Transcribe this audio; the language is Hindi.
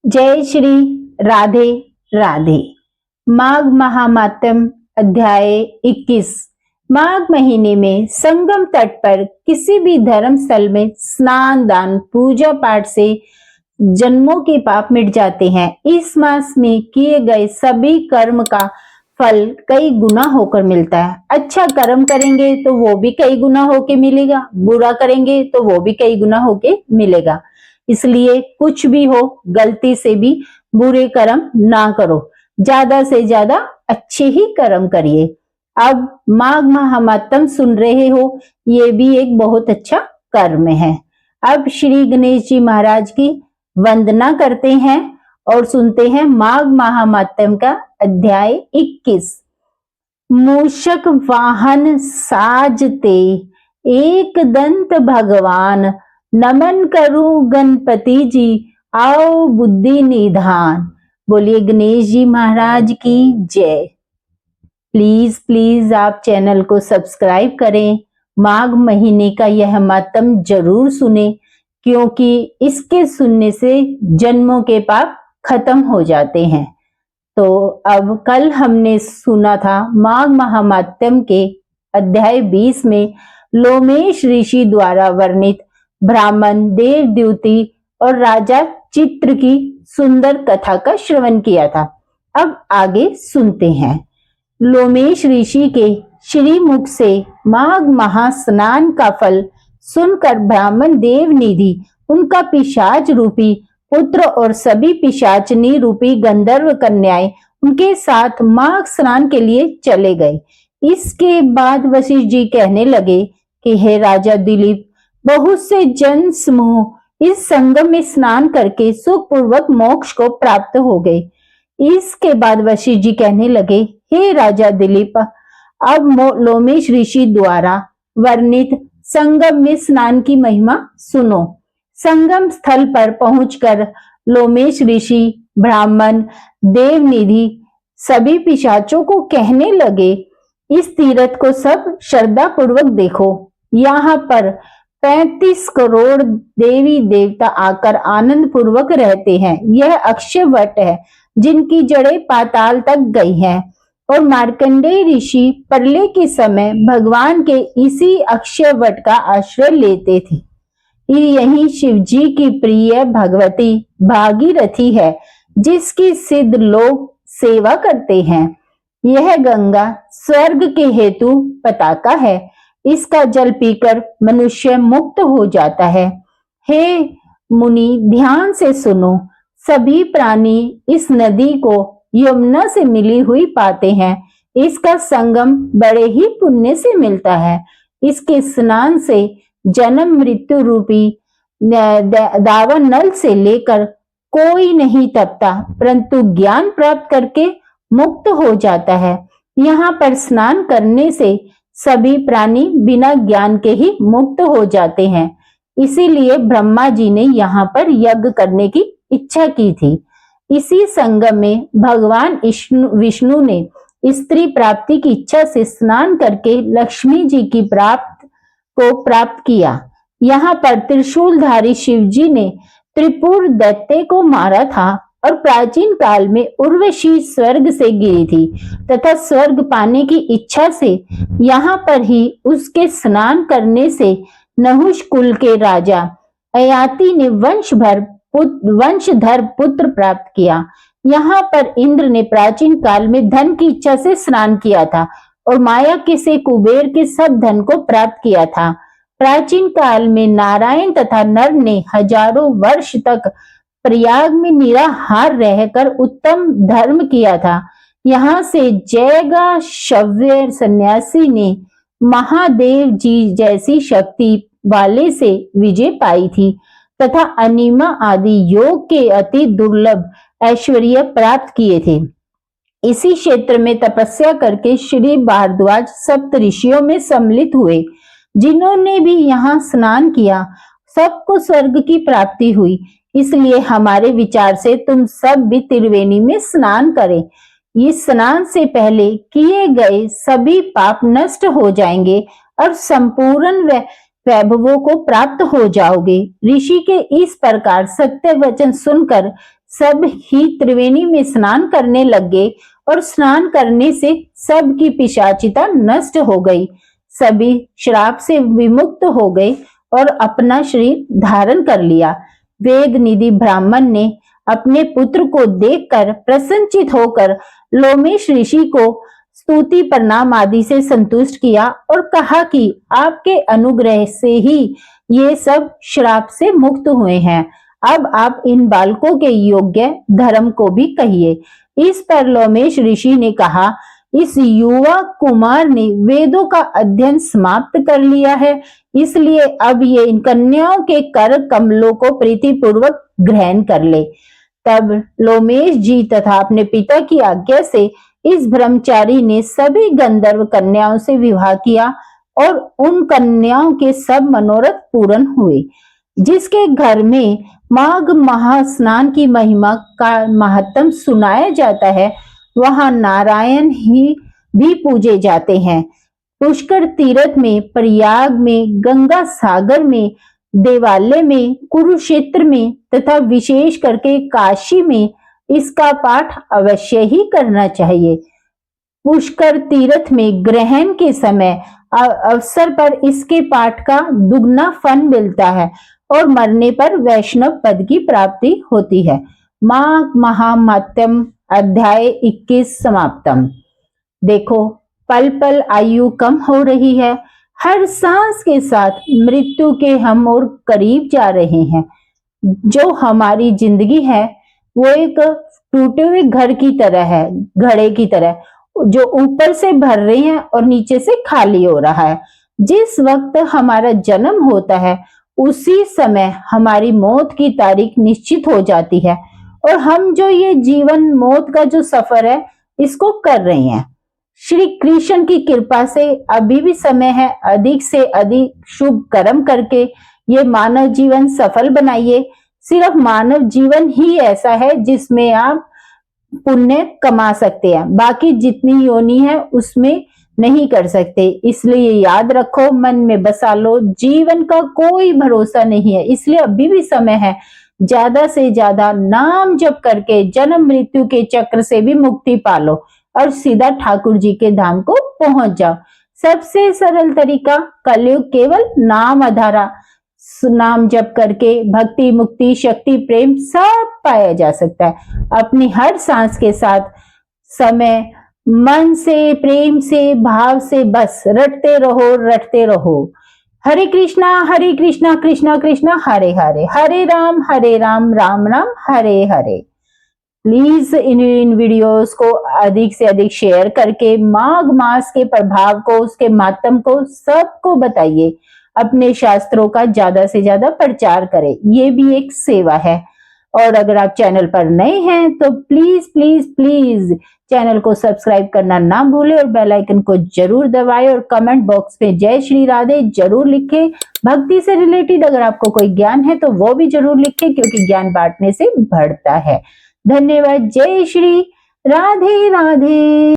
जय श्री राधे राधे। माघ महात्म्य अध्याय 21। माघ महीने में संगम तट पर किसी भी धर्म स्थल में स्नान दान पूजा पाठ से जन्मों के पाप मिट जाते हैं। इस मास में किए गए सभी कर्म का फल कई गुना होकर मिलता है। अच्छा कर्म करेंगे तो वो भी कई गुना होके मिलेगा, बुरा करेंगे तो वो भी कई गुना होके मिलेगा। इसलिए कुछ भी हो, गलती से भी बुरे कर्म ना करो, ज्यादा से ज्यादा अच्छे ही कर्म करिए। अब माघ महात्म्य सुन रहे हो, ये भी एक बहुत अच्छा कर्म है। अब श्री गणेश जी महाराज की वंदना करते हैं और सुनते हैं माघ महात्म्य का अध्याय 21। मूषक वाहन साजते एक दंत भगवान, नमन करूं गणपति जी आओ बुद्धि निधान। बोलिए गणेश जी महाराज की जय। प्लीज आप चैनल को सब्सक्राइब करें। माघ महीने का यह मातम जरूर सुने, क्योंकि इसके सुनने से जन्मों के पाप खत्म हो जाते हैं। तो अब कल हमने सुना था माघ महात्म्य के अध्याय 20 में लोमेश ऋषि द्वारा वर्णित ब्राह्मण, देव द्युति और राजा चित्र की सुंदर कथा का श्रवण किया था। अब आगे सुनते हैं। लोमेश ऋषि के श्री मुख से माघ महास्नान का फल सुनकर ब्राह्मण देवनिधि उनका पिशाच रूपी पुत्र और सभी पिशाचनी रूपी गंधर्व कन्याएं उनके साथ माघ स्नान के लिए चले गए। इसके बाद वशिष्ठ जी कहने लगे कि हे राजा दिलीप, बहुत से जन समूह इस संगम में स्नान करके सुखपूर्वक मोक्ष को प्राप्त हो गए। इसके बाद वशिष्ठ जी कहने लगे, हे राजा दिलीप, अब लोमेश ऋषि द्वारा वर्णित संगम में स्नान की महिमा सुनो। संगम स्थल पर पहुंचकर लोमेश ऋषि, ब्राह्मण, देवनिधि सभी पिशाचों को कहने लगे, इस तीर्थ को सब श्रद्धा पूर्वक देखो। यहाँ पर 35 करोड़ देवी देवता आकर आनंद पूर्वक रहते हैं। यह अक्षय वट है जिनकी जड़ें पाताल तक गई हैं और मार्कंडेय ऋषि प्रलय के समय भगवान के इसी अक्षय वट का आश्रय लेते थे। यही शिव जी की प्रिय भगवती भागीरथी है, जिसकी सिद्ध लोग सेवा करते हैं। यह गंगा स्वर्ग के हेतु पताका है, इसका जल पीकर मनुष्य मुक्त हो जाता है। हे मुनि, ध्यान से सुनो, सभी प्राणी इस नदी को यमुना से मिली हुई पाते हैं। इसका संगम बड़े ही पुण्य से मिलता है। इसके स्नान से जन्म मृत्यु रूपी दावानल नल से लेकर कोई नहीं तपता, परंतु ज्ञान प्राप्त करके मुक्त हो जाता है। यहाँ पर स्नान करने से सभी प्राणी बिना ज्ञान के ही मुक्त हो जाते हैं। इसीलिए ब्रह्मा जी ने यहाँ पर यज्ञ करने की इच्छा की थी। इसी संगम में भगवान विष्णु ने स्त्री प्राप्ति की इच्छा से स्नान करके लक्ष्मी जी की प्राप्त किया। यहाँ पर त्रिशूलधारी शिव जी ने त्रिपुर दैत्य को मारा था और प्राचीन काल में उर्वशी स्वर्ग से गिरी थी तथा स्वर्ग पाने की इच्छा से यहाँ पर ही उसके स्नान करने से नहुष कुल के राजा अयाति ने वंशधर पुत्र प्राप्त किया। यहाँ पर इंद्र ने प्राचीन काल में धन की इच्छा से स्नान किया था और माया के से कुबेर के सब धन को प्राप्त किया था। प्राचीन काल में नारायण तथा नर ने हजारों वर्ष तक प्रयाग में निराहार रहकर उत्तम धर्म किया था। यहाँ से जयगा शव्य सन्यासी ने महादेव जी जैसी शक्ति वाले से विजय पाई थी तथा अनिमा आदि योग के अति दुर्लभ ऐश्वर्य प्राप्त किए थे। इसी क्षेत्र में तपस्या करके श्री भारद्वाज सप्त ऋषियों में सम्मिलित हुए। जिन्होंने भी यहाँ स्नान किया सबको स्वर्ग की प्राप्ति हुई। इसलिए हमारे विचार से तुम सब भी त्रिवेणी में स्नान करें। इस स्नान से पहले किए गए सभी पाप नष्ट हो जाएंगे और संपूर्ण वैभवों को प्राप्त हो जाओगे। ऋषि के इस प्रकार सत्य वचन सुनकर सब ही त्रिवेणी में स्नान करने लग गए और स्नान करने से सबकी पिशाचिता नष्ट हो गई। सभी श्राप से विमुक्त हो गए और अपना शरीर धारण कर लिया। वेद निधि ब्राह्मण ने अपने पुत्र को देखकर प्रसन्नचित होकर लोमेश ऋषि को स्तुति प्रणाम आदि से संतुष्ट किया और कहा कि आपके अनुग्रह से ही ये सब श्राप से मुक्त हुए हैं। अब आप इन बालकों के योग्य धर्म को भी कहिए। इस पर लोमेश ऋषि ने कहा, इस युवा कुमार ने वेदों का अध्ययन समाप्त कर लिया है, इसलिए अब ये इन कन्याओं के कर कमलों को प्रीतिपूर्वक ग्रहण कर ले। तब लोमेश जी तथा अपने पिता की आज्ञा से इस ब्रह्मचारी ने सभी गंधर्व कन्याओं से विवाह किया और उन कन्याओं के सब मनोरथ पूर्ण हुए। जिसके घर में माघ महास्नान की महिमा का महत्व सुनाया जाता है, वहां नारायण ही भी पूजे जाते हैं। पुष्कर तीर्थ में, प्रयाग में, गंगा सागर में, देवालय में, कुरुक्षेत्र में तथा विशेष करके काशी में इसका पाठ अवश्य ही करना चाहिए। पुष्कर तीर्थ में ग्रहण के समय अवसर पर इसके पाठ का दुगना फल मिलता है और मरने पर वैष्णव पद की प्राप्ति होती है। माघ महात्म्यम अध्याय 21 समाप्तम। देखो, पल पल आयु कम हो रही है, हर सांस के साथ मृत्यु के हम और करीब जा रहे हैं। जो हमारी जिंदगी है वो एक टूटे हुए घर की तरह है, घड़े की तरह, जो ऊपर से भर रहे हैं और नीचे से खाली हो रहा है। जिस वक्त हमारा जन्म होता है उसी समय हमारी मौत की तारीख निश्चित हो जाती है और हम जो ये जीवन मौत का जो सफर है इसको कर रहे हैं। श्री कृष्ण की कृपा से अभी भी समय है, अधिक से अधिक शुभ कर्म करके ये मानव जीवन सफल बनाइए। सिर्फ मानव जीवन ही ऐसा है जिसमें आप पुण्य कमा सकते हैं, बाकी जितनी योनि है उसमें नहीं कर सकते। इसलिए याद रखो, मन में बसा लो, जीवन का कोई भरोसा नहीं है, इसलिए अभी भी समय है। ज्यादा से ज्यादा नाम जप करके जन्म मृत्यु के चक्र से भी मुक्ति पालो और सीधा ठाकुर जी के धाम को पहुंच जाओ। सबसे सरल तरीका, कलयुग केवल नाम आधारा, नाम जप करके भक्ति, मुक्ति, शक्ति, प्रेम सब पाया जा सकता है। अपनी हर सांस के साथ समय मन से, प्रेम से, भाव से बस रटते रहो। हरे कृष्णा कृष्णा कृष्णा हरे हरे, हरे Ram Ram Ram Hare Hare. Please in videos को अधिक से अधिक शेयर करके माघ मास के प्रभाव को, उसके मातम को सबको बताइए। अपने शास्त्रों का ज्यादा से ज्यादा प्रचार करें, ये भी एक सेवा है। और अगर आप चैनल पर नए हैं तो प्लीज प्लीज प्लीज चैनल को सब्सक्राइब करना ना भूलें और बेल आइकन को जरूर दबाएं और कमेंट बॉक्स में जय श्री राधे जरूर लिखें। भक्ति से रिलेटेड अगर आपको कोई ज्ञान है तो वो भी जरूर लिखें, क्योंकि ज्ञान बांटने से बढ़ता है। धन्यवाद। जय श्री राधे राधे।